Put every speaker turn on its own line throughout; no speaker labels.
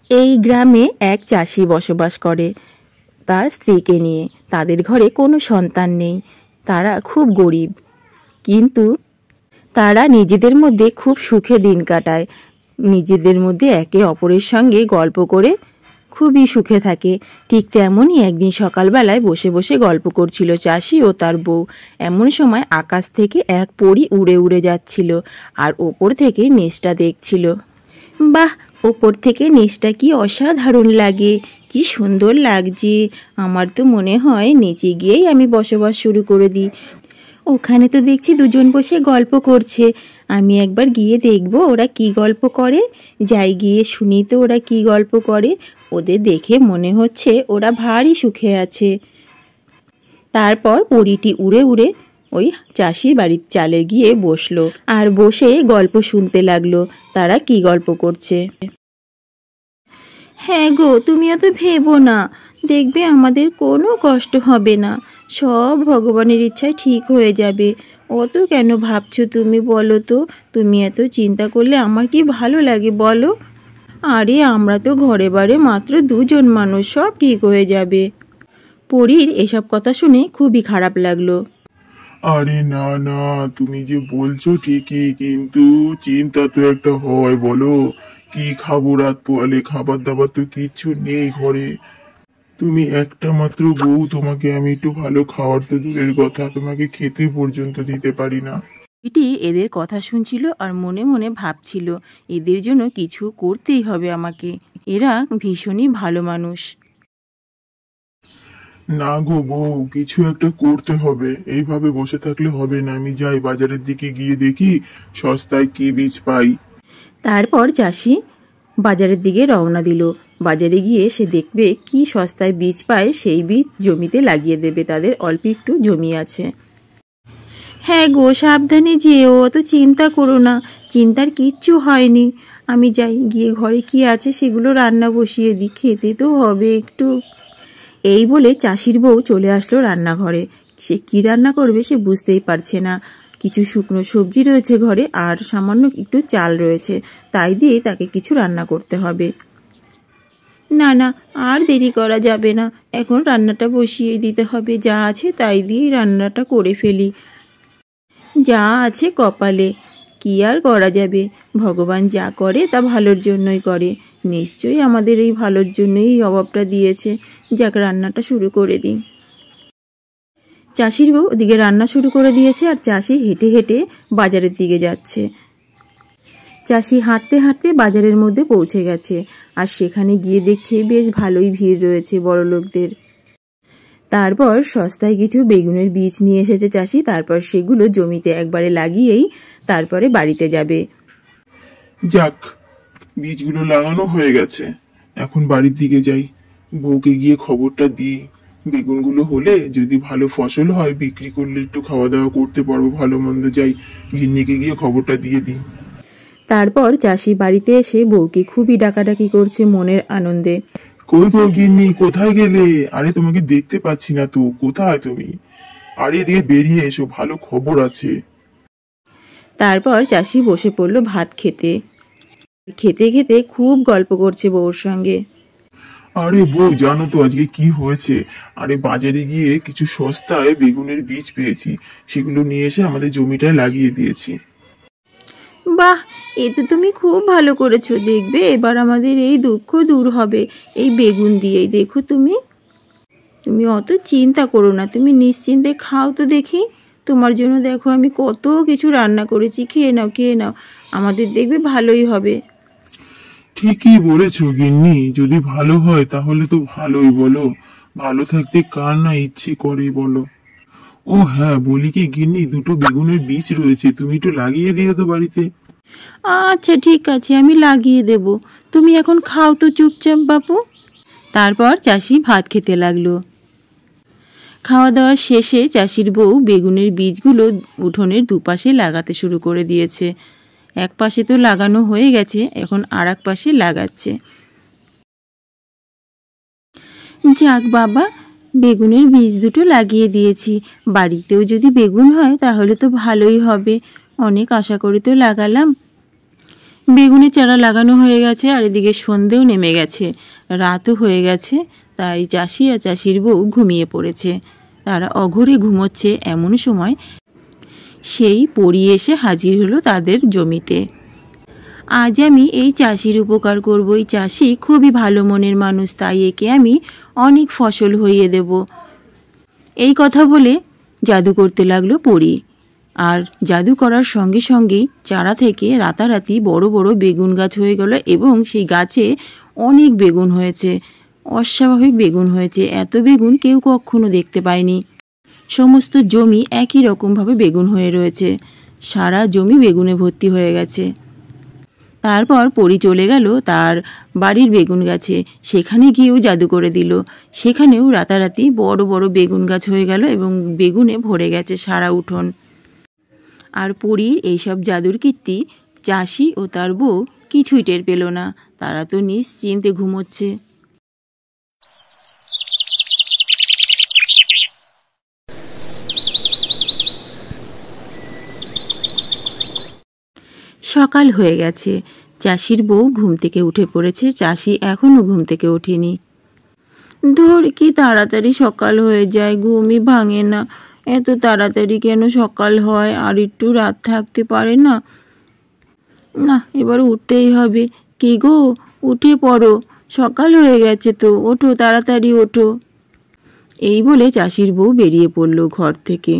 এই গ্রামে এক চাষি বসবাস করে তার স্ত্রীকে নিয়ে। তাদের ঘরে কোনো সন্তান নেই, তারা খুব গরিব, কিন্তু তারা নিজেদের মধ্যে খুব সুখে দিন কাটায়। নিজেদের মধ্যে একে অপরের সঙ্গে গল্প করে খুবই সুখে থাকে। ঠিক তেমনই একদিন সকালবেলায় বসে বসে গল্প করছিল চাষি ও তার বউ। এমন সময় আকাশ থেকে এক পরী উড়ে উড়ে যাচ্ছিল আর ওপর থেকে নিচটা দেখছিল। বাহ, ওপর থেকে নিচটা কি অসাধারণ লাগে, কি সুন্দর লাগছে। আমার তো মনে হয় নিচে গিয়েই আমি বসবাস শুরু করে দিই। ওখানে তো দেখছি দুজন বসে গল্প করছে, আমি একবার গিয়ে দেখব ওরা কি গল্প করে। যাই, গিয়ে শুনি তো ওরা কি গল্প করে। ওদের দেখে মনে হচ্ছে ওরা ভারী সুখে আছে। তারপর পরীটি উড়ে উড়ে ওই চাষির বাড়ির চালে গিয়ে বসলো আর বসে গল্প শুনতে লাগলো তারা কি গল্প করছে। হ্যাঁ গো, তুমি এত ভেবো না, দেখবে আমাদের কোনো কষ্ট হবে না, সব ভগবানের ইচ্ছায় ঠিক হয়ে যাবে। অত কেন ভাবছো তুমি, বলো তো? তুমি এত চিন্তা করলে আমার কি ভালো লাগে বলো? আরে আমরা তো ঘরে বারে মাত্র দুজন মানুষ, সব ঠিক হয়ে যাবে। পরীর এসব কথা শুনে খুবই খারাপ লাগলো।
আরে না না, তুমি যে বলছো ঠিকই, কিন্তু চিন্তা তো একটা হয় বলো। কি খাবো রাত পোয়ালে, খাবার দাবার তো কিচ্ছু নেই ঘরে। তুমি একটা মাত্র বউ, তোমাকে আমি একটু ভালো খাবার তো দূরের কথা, তোমাকে খেতে পর্যন্ত দিতে পারি না।
এটি এদের কথা শুনছিল আর মনে মনে ভাবছিল এদের জন্য কিছু করতেই হবে আমাকে, এরা ভীষণই ভালো মানুষ।
না গো বউ, কিছু একটা করতে হবে, এইভাবে বসে থাকলে হবে না। আমি যাই বাজারের দিকে গিয়ে দেখি সস্তায় কি বীজ পাই।
তারপর চাষি বাজারের দিকে রওনা দিল। বাজারে গিয়ে সে দেখবে কি সস্তায় বীজ পায়, সেই বীজ জমিতে লাগিয়ে দেবে। তাদের অল্প একটু জমি আছে। হ্যাঁ গো, সাবধানে যেও, অত চিন্তা করো না, চিন্তার কিচ্ছু হয়নি। আমি যাই, গিয়ে ঘরে কি আছে সেগুলো রান্না বসিয়ে দিই, খেতে তো হবে একটু। এই বলে চাষির বউ চলে আসলো রান্নাঘরে। সে কি রান্না করবে সে বুঝতেই পারছে না। কিছু শুকনো সবজি রয়েছে ঘরে আর সামান্য একটু চাল রয়েছে, তাই দিয়ে তাকে কিছু রান্না করতে হবে। না না, আর দেরি করা যাবে না, এখন রান্নাটা বসিয়ে দিতে হবে। যা আছে তাই দিয়েই রান্নাটা করে ফেলি। যা আছে কপালে, কি আর করা যাবে। ভগবান যা করে তা ভালোর জন্যই করে, নিশ্চয়ই আমাদের এই ভালোর জন্যই এই অভাবটা দিয়েছে। যাক, রান্নাটা শুরু করে দিই। চাষির বউ ওদিকে রান্না শুরু করে দিয়েছে আর চাষি হেঁটে হেঁটে বাজারের দিকে যাচ্ছে। চাষি হাঁটতে হাঁটতে বাজারের মধ্যে পৌঁছে গেছে আর সেখানে গিয়ে দেখছে বেশ ভালোই ভিড় রয়েছে বড় লোকদের। তারপর সস্তায় কিছু বেগুনের বীজ নিয়ে এসেছে চাষি। তারপর সেগুলো জমিতে একবারে লাগিয়েই তারপরে বাড়িতে যাবে।
যাক, বীজগুলো লাগানো হয়ে গেছে, এখন বাড়ির দিকে যাই, বউকে গিয়ে খবরটা দিই। বেগুনগুলো হলে যদি ভালো ফসল হয়, বিক্রি করলে একটু খাওয়া দাওয়া করতে পারবো ভালো মন্দ। যাই, গিন্নিকে গিয়ে খবরটা দিয়ে দিই।
তারপর চাষি বাড়িতে এসে বউকে খুবই ডাকাডাকি করছে মনের আনন্দে।
কই গো গিন্নি, কোথায় গেলে? আরে তোমাকে দেখতে পাচ্ছি না তো, কোথায় তুমি? আরে এদিকে বেরিয়ে এসো, ভালো খবর আছে।
তারপর চাষি বসে পড়লো ভাত খেতে। খেতে খেতে খুব গল্প করছে বউর সঙ্গে।
আরে বউ, জানো তো আজকে কি হয়েছে? আরে বাজারে গিয়ে কিছু সস্তায় বেগুনের বীজ পেয়েছি, সেগুলো নিয়ে এসে আমাদের জমিটায় লাগিয়ে দিয়েছি।
বাহ, এ তো তুমি খুব ভালো করেছো। দেখবে এবার আমাদের এই দুঃখ দূর হবে এই বেগুন দিয়েই। দেখো তুমি তুমি অত চিন্তা করো না, তুমি নিশ্চিন্তে খাও তো দেখি। তোমার জন্য দেখো আমি কত কিছু রান্না করেছি, খেয়ে নাও খেয়ে নাও, আমাদের দেখবে ভালোই হবে।
ঠিকই বলেছো গিন্নি, যদি ভালো হয় তাহলে তো ভালোই, বলো। ভালো থাকতে কার না ইচ্ছে করে বলো। ও হ্যাঁ, বলি কি গিন্নি, দুটো বেগুনের বীজ রয়েছে, তুমি একটু লাগিয়ে দিও তো বাড়িতে।
আচ্ছা ঠিক আছে, আমি লাগিয়ে দেব, তুমি এখন খাও তো চুপচাপ বাপু। তারপর চাষি ভাত খেতে লাগলো। খাওয়া দাওয়া শেষে চাষির বউ বেগুনের বীজগুলো উঠোনের দুপাশে লাগাতে শুরু করে দিয়েছে। এক পাশে তো লাগানো হয়ে গেছে, এখন আর এক পাশে লাগাচ্ছে। যাক বাবা, বেগুনের বীজ দুটো লাগিয়ে দিয়েছি, বাড়িতেও যদি বেগুন হয় তাহলে তো ভালোই হবে। অনেক আশা করে তো লাগালাম। বেগুনের চারা লাগানো হয়ে গেছে আর এদিকে সন্ধেও নেমে গেছে, রাতও হয়ে গেছে। তাই চাষি আর চাষির বউ ঘুমিয়ে পড়েছে। তারা অঘরে ঘুমোচ্ছে, এমন সময় সেই পরী এসে হাজির হলো তাদের জমিতে। আজ আমি এই চাষির উপকার করব। এই চাষি খুবই ভালো মনের মানুষ, তাই একে আমি অনেক ফসল হইয়ে দেব। এই কথা বলে জাদু করতে লাগলো পরী। আর জাদু করার সঙ্গে সঙ্গেই চারা থেকে রাতারাতি বড় বড় বেগুন গাছ হয়ে গেল এবং সেই গাছে অনেক বেগুন হয়েছে, অস্বাভাবিক বেগুন হয়েছে। এত বেগুন কেউ কখনো দেখতে পায়নি। সমস্ত জমি একই রকমভাবে বেগুন হয়ে রয়েছে, সারা জমি বেগুনে ভর্তি হয়ে গেছে। তারপর পরী চলে গেল তার বাড়ির বেগুন গাছে, সেখানে গিয়েও জাদু করে দিল। সেখানেও রাতারাতি বড় বড় বেগুন গাছ হয়ে গেল এবং বেগুনে ভরে গেছে সারা উঠোন। আর পরীর এইসব জাদুর কীর্তি চাষি ও তার বউ কিছুই টের পেল না। তারা তো নিশ্চিন্তে ঘুমোচ্ছে। সকাল হয়ে গেছে, চাষির বউ ঘুম থেকে উঠে পড়েছে, চাষি এখনো ঘুম থেকে ওঠেনি। ধর কি তাড়াতাড়ি সকাল হয়ে যায়, ঘুমই ভাঙে না। এত তাড়াতাড়ি কেন সকাল হয়? আর একটু রাত থাকতে পারে না? না, এবার উঠতেই হবে। কি গো, উঠে পড়ো, সকাল হয়ে গেছে তো, ওঠো, তাড়াতাড়ি ওঠো। এই বলে চাষির বউ বেরিয়ে পড়ল ঘর থেকে।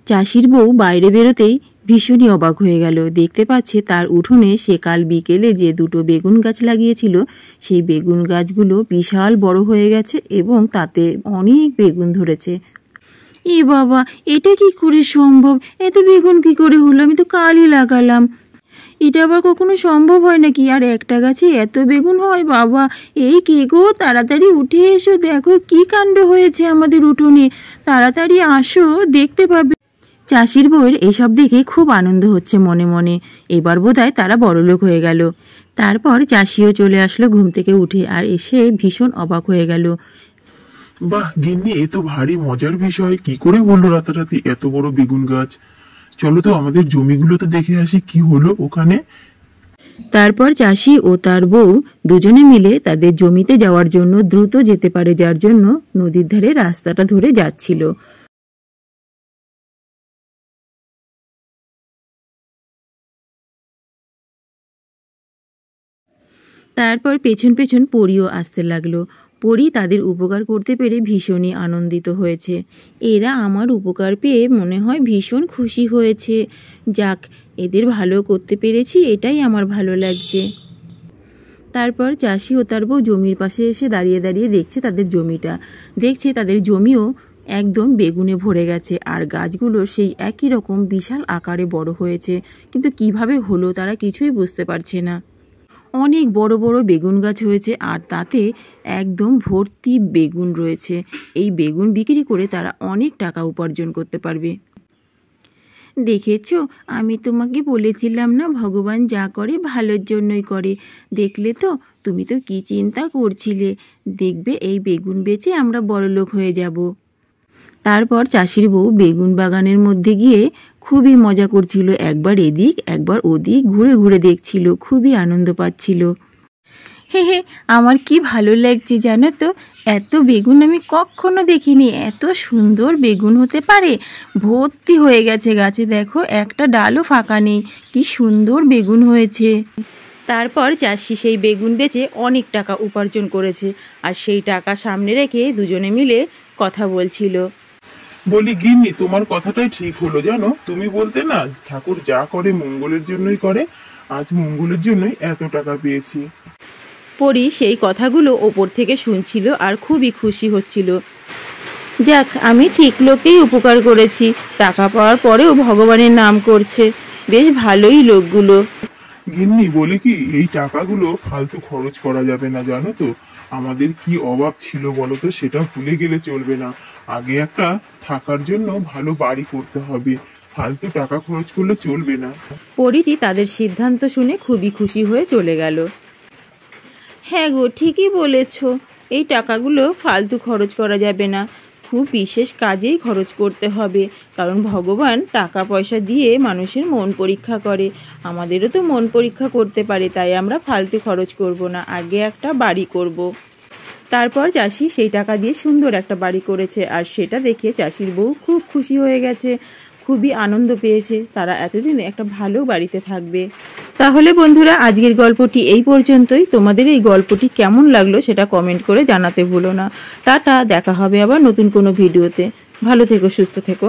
চাষির বউ বাইরে বেরোতেই ভীষণই অবাক হয়ে গেল। দেখতে পাচ্ছে তার উঠোনে সে কাল বিকেলে যে দুটো বেগুন গাছ লাগিয়েছিল, সেই বেগুন গাছগুলো বিশাল বড় হয়ে গেছে এবং তাতে অনেক বেগুন ধরেছে। এ বাবা, এটা কি করে সম্ভব? এত বেগুন কি করে হলো? আমি তো কালই লাগালাম। এটা আবার কখনো সম্ভব হয় নাকি? আর একটা গাছে এত বেগুন হয়? বাবা, এই কে গো, তাড়াতাড়ি উঠে এসো, দেখো কি কাণ্ড হয়েছে আমাদের উঠোনে। তাড়াতাড়ি আসো, দেখতে পাবে। চাষির বউয়ের এসব দেখে খুব আনন্দ হচ্ছে মনে মনে। এবার বোধহয় তারা বড়লোক হয়ে গেল। তারপর চাষিও চলে আসলো ঘুম থেকে উঠে, আর এসে ভীষণ অবাক হয়ে গেল।
বাহ গিন্নি, এ তো ভারী মজার বিষয়। কি করে হলো রাতারাতি এত বড় বেগুন গাছ? চলো তো আমাদের জমিগুলো তো দেখে আসি, কি হলো ওখানে।
তারপর চাষি ও তার বউ দুজনে মিলে তাদের জমিতে যাওয়ার জন্য দ্রুত যেতে পারে যার জন্য নদীর ধারে রাস্তাটা ধরে যাচ্ছিল। তারপর পেছন পেছন পরীও আসতে লাগলো। পরী তাদের উপকার করতে পেরে ভীষণই আনন্দিত হয়েছে। এরা আমার উপকার পেয়ে মনে হয় ভীষণ খুশি হয়েছে। যাক, এদের ভালো করতে পেরেছি, এটাই আমার ভালো লাগছে। তারপর চাষি ও তার বউ জমির পাশে এসে দাঁড়িয়ে দাঁড়িয়ে দেখছে তাদের জমিটা। দেখছে তাদের জমিও একদম বেগুনে ভরে গেছে, আর গাছগুলো সেই একই রকম বিশাল আকারে বড় হয়েছে। কিন্তু কিভাবে হলো তারা কিছুই বুঝতে পারছে না। অনেক বড় বড় বেগুন গাছ হয়েছে আর তাতে একদম ভর্তি বেগুন রয়েছে। এই বেগুন বিক্রি করে তারা অনেক টাকা উপার্জন করতে পারবে। দেখেছো, আমি তোমাকে বলেছিলাম না, ভগবান যা করে ভালোর জন্যই করে। দেখলে তো, তুমি তো কি চিন্তা করছিলে। দেখবে এই বেগুন বেচে আমরা বড়লোক হয়ে যাব। তারপর চাষির বউ বেগুন বাগানের মধ্যে গিয়ে খুবই মজা করছিল। একবার এদিক একবার ওদিক ঘুরে ঘুরে দেখছিল, খুবই আনন্দ পাচ্ছিল। হে হে, আমার কি ভালো লাগছে জানো তো। এত বেগুন আমি কখনো দেখিনি। এত সুন্দর বেগুন হতে পারে? ভর্তি হয়ে গেছে গাছে, দেখো একটা ডালও ফাঁকা নেই। কি সুন্দর বেগুন হয়েছে। তারপর চাষি সেই বেগুন বেচে অনেক টাকা উপার্জন করেছে, আর সেই টাকা সামনে রেখে দুজনে মিলে কথা বলছিল।
বলি গিন্নি, তোমার কথাটাই ঠিক হলো জানো। তুমি বলতে না, ঠাকুর যা করে মঙ্গলের জন্যই করে। আজ মঙ্গলের জন্যই এত টাকা পেয়েছি।
পরী সেই কথাগুলো ওপর থেকে শুনছিল আর খুবই খুশি হচ্ছিল। যাক, আমি ঠিক লোকেই উপকার করেছি। টাকা পাওয়ার পরেও ভগবানের নাম করছে। বেশ ভালোই লোকগুলো।
গিন্নি বলি কি, এই টাকাগুলো ফালতু খরচ করা যাবে না জানো তো। আমাদের কি অভাব ছিল বলো তো, সেটা ভুলে গেলে চলবে না। আগে একটা থাকার জন্য ভালো বাড়ি করতে হবে, ফালতু টাকা খরচ করলে চলবে না।
পরীটি তাদের সিদ্ধান্ত শুনে খুবই খুশি হয়ে চলে গেল। হ্যাঁ গো, ঠিকই বলেছ, এই টাকাগুলো ফালতু খরচ করা যাবে না। খুব বিশেষ কাজেই খরচ করতে হবে, কারণ ভগবান টাকা পয়সা দিয়ে মানুষের মন পরীক্ষা করে। আমাদেরও তো মন পরীক্ষা করতে পারে, তাই আমরা ফালতু খরচ করব না, আগে একটা বাড়ি করব। তারপর চাষি সেই টাকা দিয়ে সুন্দর একটা বাড়ি করেছে, আর সেটা দেখে চাষির বউ খুব খুশি হয়ে গেছে, খুবই আনন্দ পেয়েছে। তারা এতদিন একটা ভালো বাড়িতে থাকবে। তাহলে বন্ধুরা, আজকের গল্পটি এই পর্যন্তই। তোমাদের এই গল্পটি কেমন লাগলো সেটা কমেন্ট করে জানাতে ভুলো না। টাটা, দেখা হবে আবার নতুন কোনো ভিডিওতে। ভালো থেকো, সুস্থ থেকো।